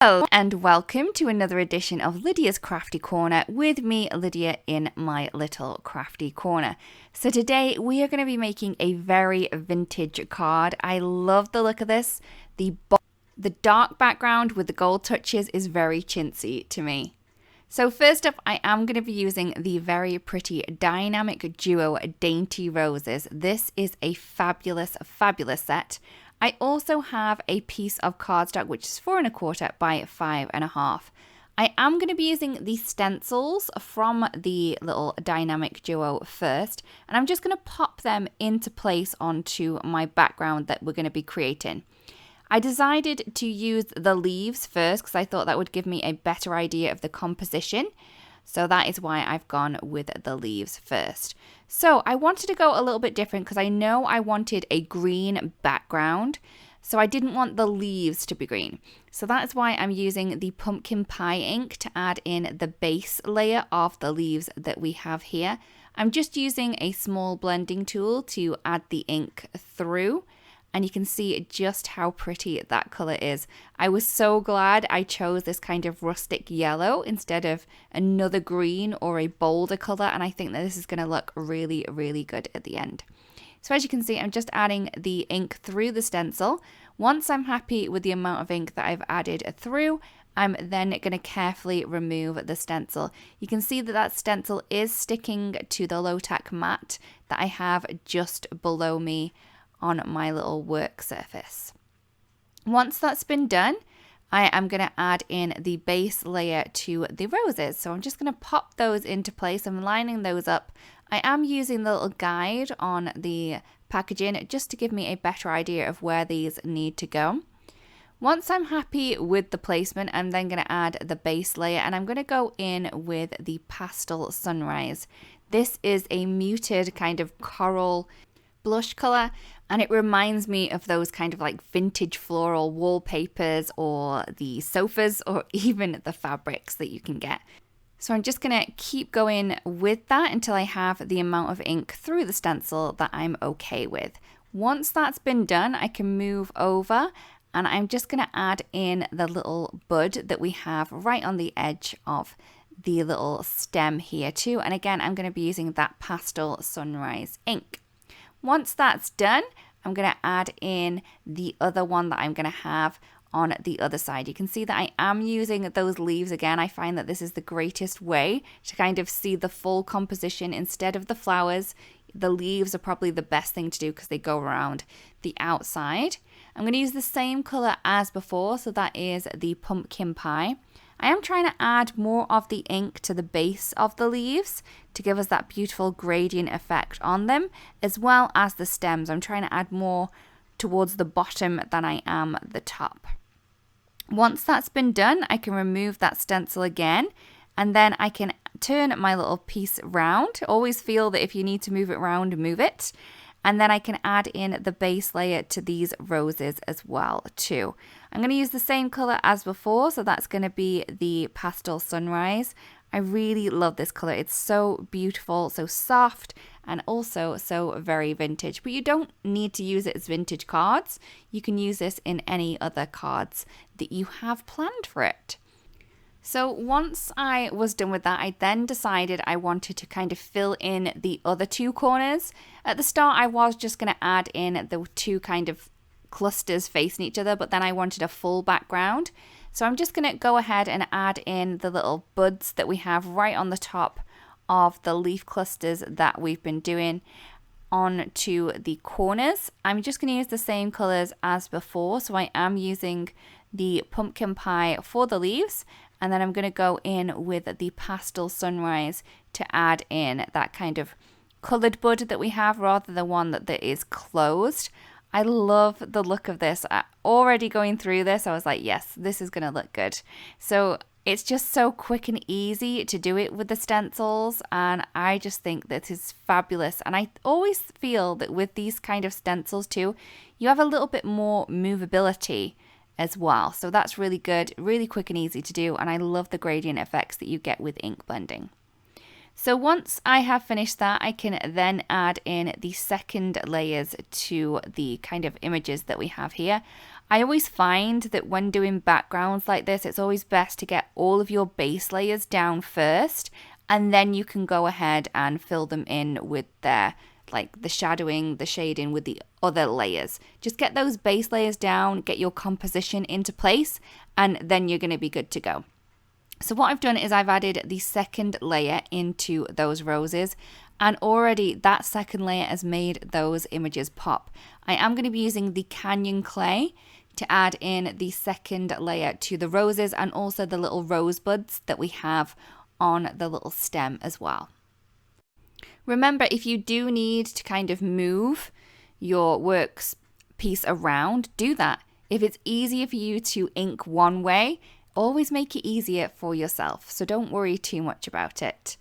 Hello and welcome to another edition of Lydia's Crafty Corner with me, Lydia, in my little crafty corner. So today we are going to be making a very vintage card. I love the look of this. The dark background with the gold touches is very chintzy to me. So first up, I am going to be using the very pretty Dynamic Duo Dainty Roses. This is a fabulous, fabulous set. I also have a piece of cardstock which is 4 1/4 by 5 1/2. I am going to be using the stencils from the little Dynamic Duo first, and I'm just going to pop them into place onto my background that we're going to be creating. I decided to use the leaves first because I thought that would give me a better idea of the composition. So that is why I've gone with the leaves first. So I wanted to go a little bit different because I know I wanted a green background. So I didn't want the leaves to be green. So that's why I'm using the pumpkin pie ink to add in the base layer of the leaves that we have here. I'm just using a small blending tool to add the ink through. And you can see just how pretty that colour is. I was so glad I chose this kind of rustic yellow instead of another green or a bolder colour, and I think that this is going to look really, really good at the end. So as you can see, I'm just adding the ink through the stencil. Once I'm happy with the amount of ink that I've added through, I'm then going to carefully remove the stencil. You can see that that stencil is sticking to the low-tack mat that I have just below me on my little work surface. Once that's been done, I am going to add in the base layer to the roses. So I'm just going to pop those into place. I'm lining those up. I am using the little guide on the packaging just to give me a better idea of where these need to go. Once I'm happy with the placement, I'm then going to add the base layer, and I'm going to go in with the Pastel Sunrise. This is a muted kind of coral blush color, and it reminds me of those kind of like vintage floral wallpapers or the sofas or even the fabrics that you can get. So I'm just going to keep going with that until I have the amount of ink through the stencil that I'm okay with. Once that's been done, I can move over and I'm just going to add in the little bud that we have right on the edge of the little stem here too. And again, I'm going to be using that Pastel Sunrise ink. Once that's done, I'm going to add in the other one that I'm going to have on the other side. You can see that I am using those leaves again. I find that this is the greatest way to kind of see the full composition instead of the flowers. The leaves are probably the best thing to do because they go around the outside. I'm going to use the same color as before, so that is the pumpkin pie. I am trying to add more of the ink to the base of the leaves to give us that beautiful gradient effect on them, as well as the stems. I'm trying to add more towards the bottom than I am the top. Once that's been done, I can remove that stencil again, and then I can turn my little piece round. Always feel that if you need to move it around, move it. And then I can add in the base layer to these roses as well too. I'm going to use the same color as before, so that's going to be the Pastel Sunrise. I really love this color. It's so beautiful, so soft, and also so very vintage. But you don't need to use it as vintage cards. You can use this in any other cards that you have planned for it. So once I was done with that, I then decided I wanted to kind of fill in the other two corners. At the start, I was just going to add in the two kind of clusters facing each other, but then I wanted a full background. So I'm just going to go ahead and add in the little buds that we have right on the top of the leaf clusters that we've been doing onto the corners. I'm just going to use the same colors as before. So I am using the pumpkin pie for the leaves, and then I'm going to go in with the Pastel Sunrise to add in that kind of colored bud that we have rather than one that is closed. I love the look of this. Already going through this, I was like, yes, this is going to look good. So it's just so quick and easy to do it with the stencils, and I just think this is fabulous. And I always feel that with these kind of stencils too, you have a little bit more movability as well. So that's really good, really quick and easy to do, and I love the gradient effects that you get with ink blending. So once I have finished that, I can then add in the second layers to the kind of images that we have here. I always find that when doing backgrounds like this, it's always best to get all of your base layers down first, and then you can go ahead and fill them in with the shadowing, the shading with the other layers. Just get those base layers down, get your composition into place, and then you're going to be good to go. So what I've done is I've added the second layer into those roses, and already that second layer has made those images pop. I am going to be using the Canyon clay to add in the second layer to the roses and also the little rose buds that we have on the little stem as well. Remember, if you do need to kind of move your works piece around, do that. If it's easier for you to ink one way, always make it easier for yourself. So don't worry too much about it.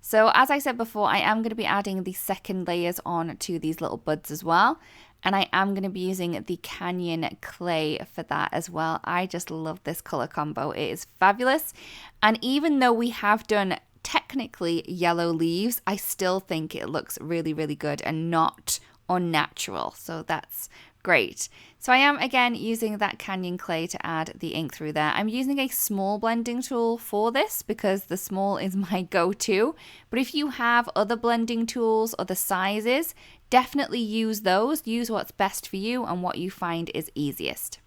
So as I said before, I am going to be adding the second layers on to these little buds as well. And I am going to be using the Canyon clay for that as well. I just love this color combo. It is fabulous. And even though we have done technically yellow leaves, I still think it looks really, really good and not unnatural. So that's great. So I am again using that Canyon clay to add the ink through there. I'm using a small blending tool for this because the small is my go-to. But if you have other blending tools, other sizes, definitely use those. Use what's best for you and what you find is easiest.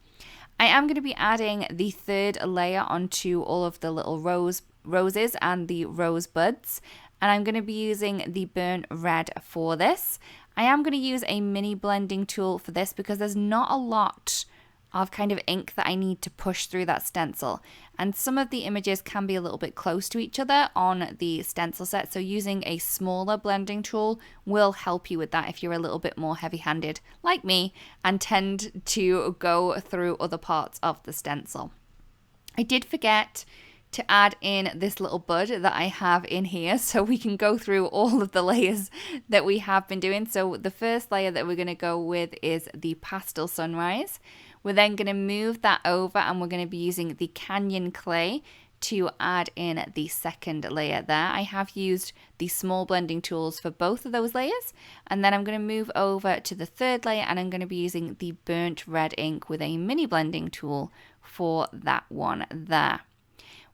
I am going to be adding the third layer onto all of the little roses and the rose buds, and I'm going to be using the burnt red for this. I am going to use a mini blending tool for this because there's not a lot of kind of ink that I need to push through that stencil, and some of the images can be a little bit close to each other on the stencil set, so using a smaller blending tool will help you with that if you're a little bit more heavy-handed like me and tend to go through other parts of the stencil. I did forget to add in this little bud that I have in here so we can go through all of the layers that we have been doing. So the first layer that we're going to go with is the pastel sunrise. We're then going to move that over and we're going to be using the Canyon clay to add in the second layer there. I have used the small blending tools for both of those layers, and then I'm going to move over to the third layer and I'm going to be using the burnt red ink with a mini blending tool for that one there.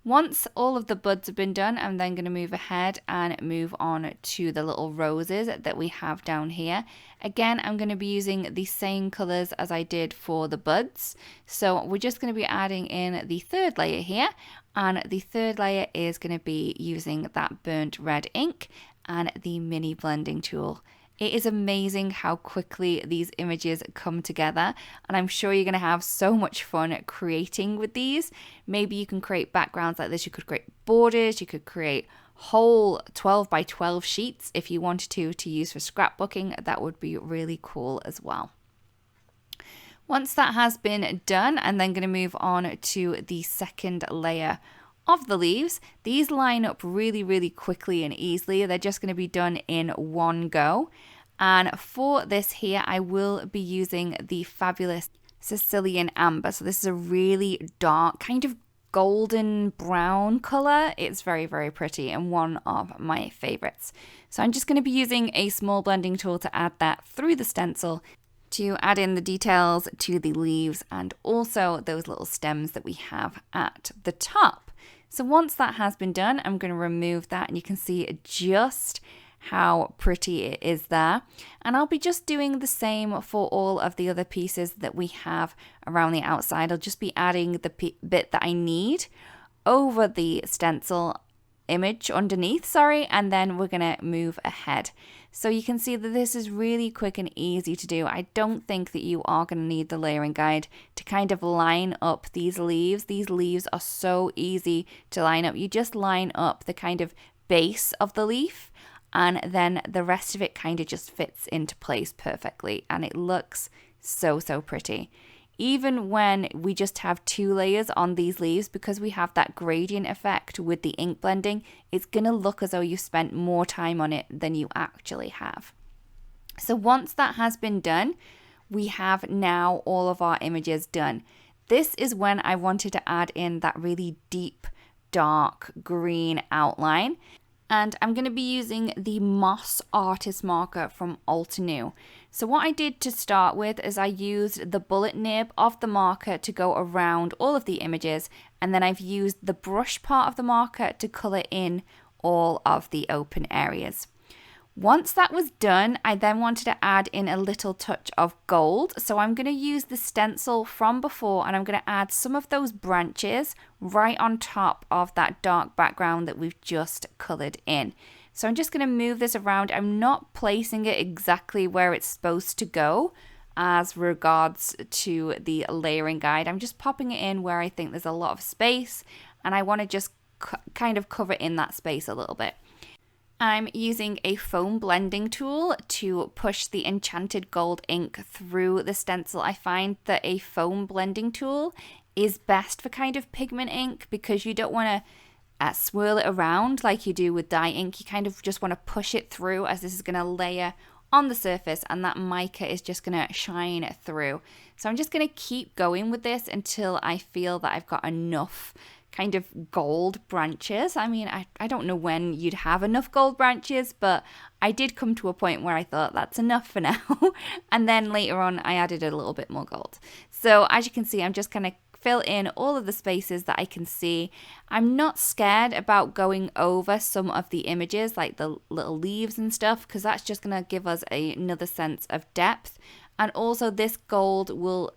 Once all of the buds have been done, I'm then going to move ahead and move on to the little roses that we have down here. Again, I'm going to be using the same colors as I did for the buds. So we're just going to be adding in the third layer here, and the third layer is going to be using that burnt red ink and the mini blending tool. It is amazing how quickly these images come together, and I'm sure you're going to have so much fun creating with these. Maybe you can create backgrounds like this, you could create borders, you could create whole 12 by 12 sheets if you wanted to use for scrapbooking. That would be really cool as well. Once that has been done, I'm then going to move on to the second layer of the leaves. These line up really, really quickly and easily. They're just going to be done in one go. And for this here, I will be using the fabulous Sicilian Amber. So this is a really dark, kind of golden brown color. It's very, very pretty and one of my favorites. So I'm just going to be using a small blending tool to add that through the stencil to add in the details to the leaves and also those little stems that we have at the top. So once that has been done, I'm going to remove that, and you can see just how pretty it is there. And I'll be just doing the same for all of the other pieces that we have around the outside. I'll just be adding the bit that I need over the stencil image underneath, and then we're going to move ahead. So you can see that this is really quick and easy to do. I don't think that you are going to need the layering guide to kind of line up these leaves. These leaves are so easy to line up. You just line up the kind of base of the leaf, and then the rest of it kind of just fits into place perfectly, and it looks so, so pretty. Even when we just have two layers on these leaves, because we have that gradient effect with the ink blending, it's going to look as though you spent more time on it than you actually have. So once that has been done, we have now all of our images done. This is when I wanted to add in that really deep, dark green outline. And I'm going to be using the Moss Artist Marker from Altenew. So what I did to start with is I used the bullet nib of the marker to go around all of the images, and then I've used the brush part of the marker to colour in all of the open areas. Once that was done, I then wanted to add in a little touch of gold. So I'm going to use the stencil from before, and I'm going to add some of those branches right on top of that dark background that we've just coloured in. So I'm just going to move this around. I'm not placing it exactly where it's supposed to go as regards to the layering guide. I'm just popping it in where I think there's a lot of space, and I want to just kind of cover in that space a little bit. I'm using a foam blending tool to push the enchanted gold ink through the stencil. I find that a foam blending tool is best for kind of pigment ink because you don't want to swirl it around like you do with dye ink. You kind of just want to push it through, as this is going to layer on the surface and that mica is just going to shine through. So I'm just going to keep going with this until I feel that I've got enough kind of gold branches. I mean, I don't know when you'd have enough gold branches, but I did come to a point where I thought that's enough for now. And then later on, I added a little bit more gold. So as you can see, I'm just going to fill in all of the spaces that I can see. I'm not scared about going over some of the images, like the little leaves and stuff, because that's just going to give us another sense of depth. And also this gold will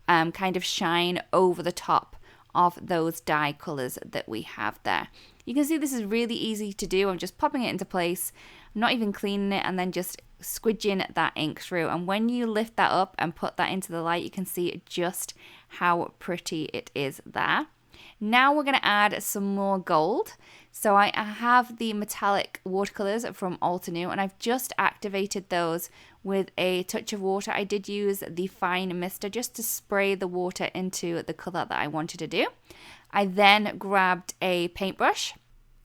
kind of shine over the top of those dye colors that we have there. You can see this is really easy to do. I'm just popping it into place, not even cleaning it, and then just squidging that ink through. And when you lift that up and put that into the light, you can see just how pretty it is there. Now we're going to add some more gold. So I have the metallic watercolors from Altenew, and I've just activated those with a touch of water. I did use the fine mister just to spray the water into the color that I wanted to do. I then grabbed a paintbrush.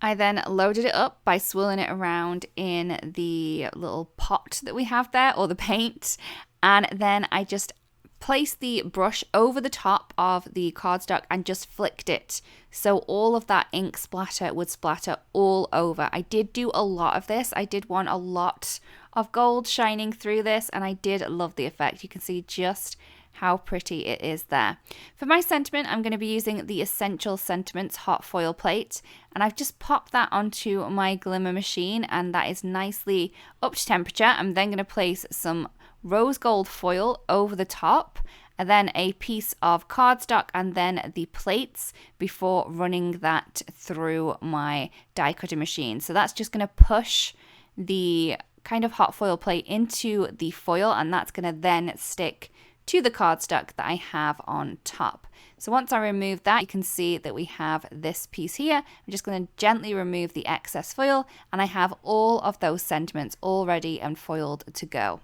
I then loaded it up by swirling it around in the little pot that we have there, or the paint, and then I just placed the brush over the top of the cardstock and just flicked it so all of that ink splatter would splatter all over. I did do a lot of this. I did want a lot of gold shining through this, and I did love the effect. You can see just how pretty it is there. For my sentiment, I'm going to be using the Essential Sentiments hot foil plate, and I've just popped that onto my glimmer machine, and that is nicely up to temperature. I'm then going to place some rose gold foil over the top, and then a piece of cardstock, and then the plates before running that through my die cutting machine. So that's just going to push the kind of hot foil plate into the foil, and that's going to then stick to the cardstock that I have on top. So once I remove that, you can see that we have this piece here. I'm just going to gently remove the excess foil, and I have all of those sentiments all ready and foiled to go.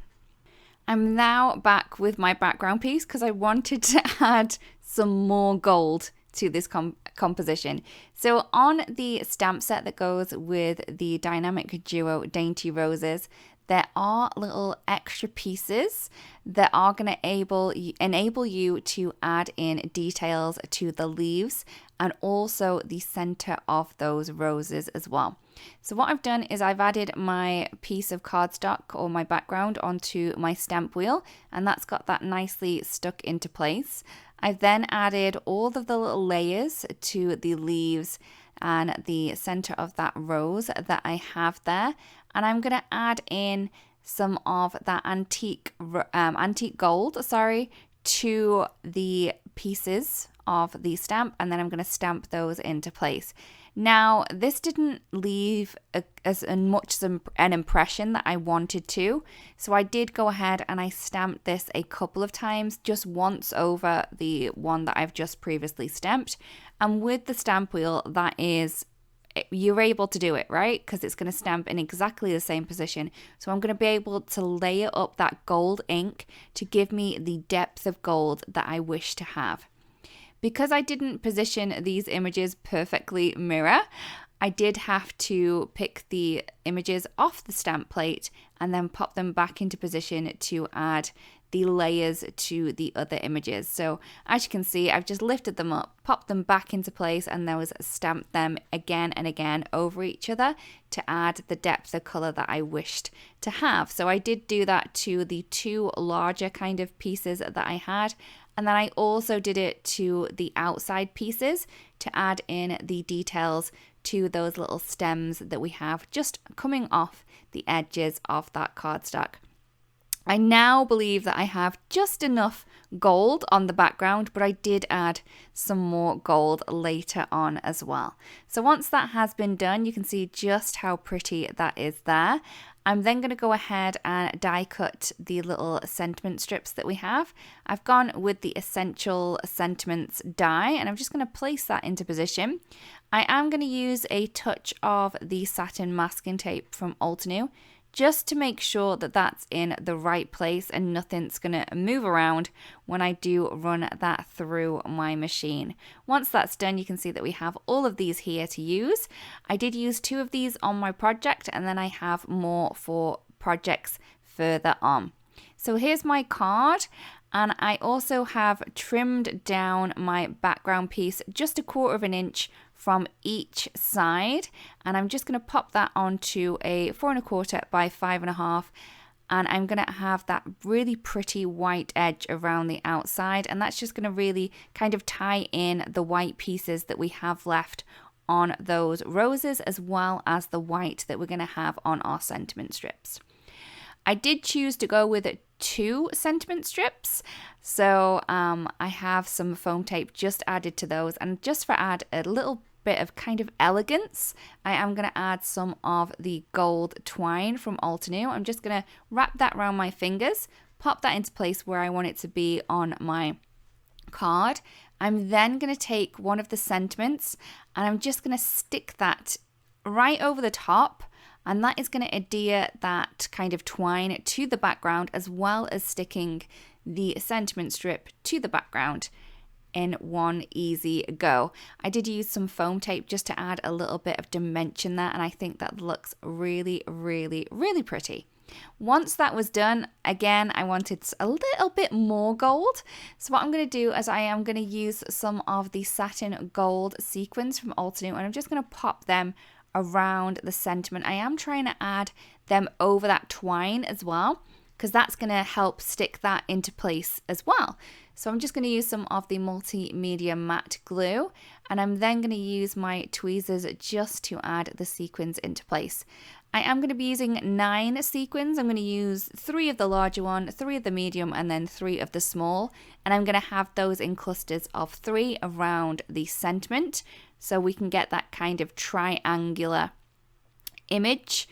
I'm now back with my background piece because I wanted to add some more gold to this composition. So on the stamp set that goes with the Dynamic Duo Dainty Roses, there are little extra pieces that are going to enable you to add in details to the leaves and also the center of those roses as well. So what I've done is I've added my piece of cardstock or my background onto my stamp wheel, and that's got that nicely stuck into place. I've then added all of the little layers to the leaves and the center of that rose that I have there, and I'm going to add in some of that antique gold, to the pieces of the stamp, and then I'm going to stamp those into place. Now, this didn't leave as much as an impression that I wanted to, so I did go ahead and I stamped this a couple of times, just once over the one that I've just previously stamped. And with the stamp wheel, you're able to do it, right? Because it's going to stamp in exactly the same position. So I'm going to be able to layer up that gold ink to give me the depth of gold that I wish to have. Because I didn't position these images perfectly mirror, I did have to pick the images off the stamp plate and then pop them back into position to add the layers to the other images. So as you can see, I've just lifted them up, popped them back into place, and then stamped them again and again over each other to add the depth of color that I wished to have. So I did do that to the two larger kind of pieces that I had. And then I also did it to the outside pieces to add in the details to those little stems that we have just coming off the edges of that cardstock. I now believe that I have just enough gold on the background, but I did add some more gold later on as well. So once that has been done, you can see just how pretty that is there. I'm then going to go ahead and die cut the little sentiment strips that we have. I've gone with the Essential Sentiments die, and I'm just going to place that into position. I am going to use a touch of the satin masking tape from Altenew, just to make sure that that's in the right place and nothing's going to move around when I do run that through my machine. Once that's done, you can see that we have all of these here to use. I did use 2 of these on my project, and then I have more for projects further on. So here's my card, and I also have trimmed down my background piece just 1/4 inch from each side, and I'm just going to pop that onto a 4 1/4 by 5 1/2, and I'm going to have that really pretty white edge around the outside, and that's just going to really kind of tie in the white pieces that we have left on those roses, as well as the white that we're going to have on our sentiment strips. I did choose to go with 2 sentiment strips, so I have some foam tape just added to those, and just for add a little bit of kind of elegance, I am going to add some of the gold twine from Altenew. I'm just going to wrap that around my fingers, pop that into place where I want it to be on my card. I'm then going to take one of the sentiments, and I'm just going to stick that right over the top, and that is going to adhere that kind of twine to the background, as well as sticking the sentiment strip to the background in one easy go. I did use some foam tape just to add a little bit of dimension there, and I think that looks really, really, really pretty. Once that was done, again, I wanted a little bit more gold. So what I'm going to do is I am going to use some of the satin gold sequins from Altenew, and I'm just going to pop them around the sentiment. I am trying to add them over that twine as well, because that's going to help stick that into place as well. So I'm just going to use some of the multimedia matte glue, and I'm then going to use my tweezers just to add the sequins into place. I am going to be using 9 sequins. I'm going to use 3 of the larger one, 3 of the medium, and then 3 of the small. And I'm going to have those in clusters of 3 around the sentiment, so we can get that kind of triangular image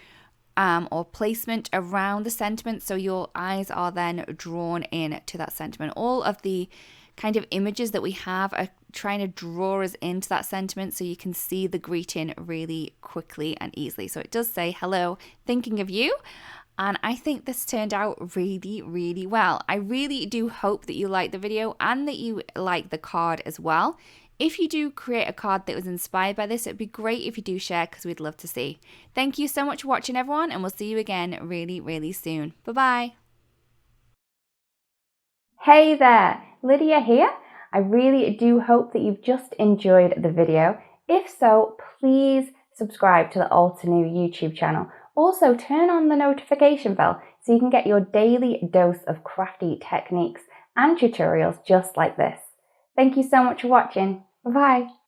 or placement around the sentiment, so your eyes are then drawn in to that sentiment. All of the kind of images that we have are trying to draw us into that sentiment, so you can see the greeting really quickly and easily. So it does say, "Hello, thinking of you." And I think this turned out really, really well. I really do hope that you like the video and that you like the card as well. If you do create a card that was inspired by this, it'd be great if you do share, because we'd love to see. Thank you so much for watching, everyone, and we'll see you again really, really soon. Bye-bye. Hey there, Lydia here. I really do hope that you've just enjoyed the video. If so, please subscribe to the Altenew YouTube channel. Also, turn on the notification bell so you can get your daily dose of crafty techniques and tutorials just like this. Thank you so much for watching. Bye-bye.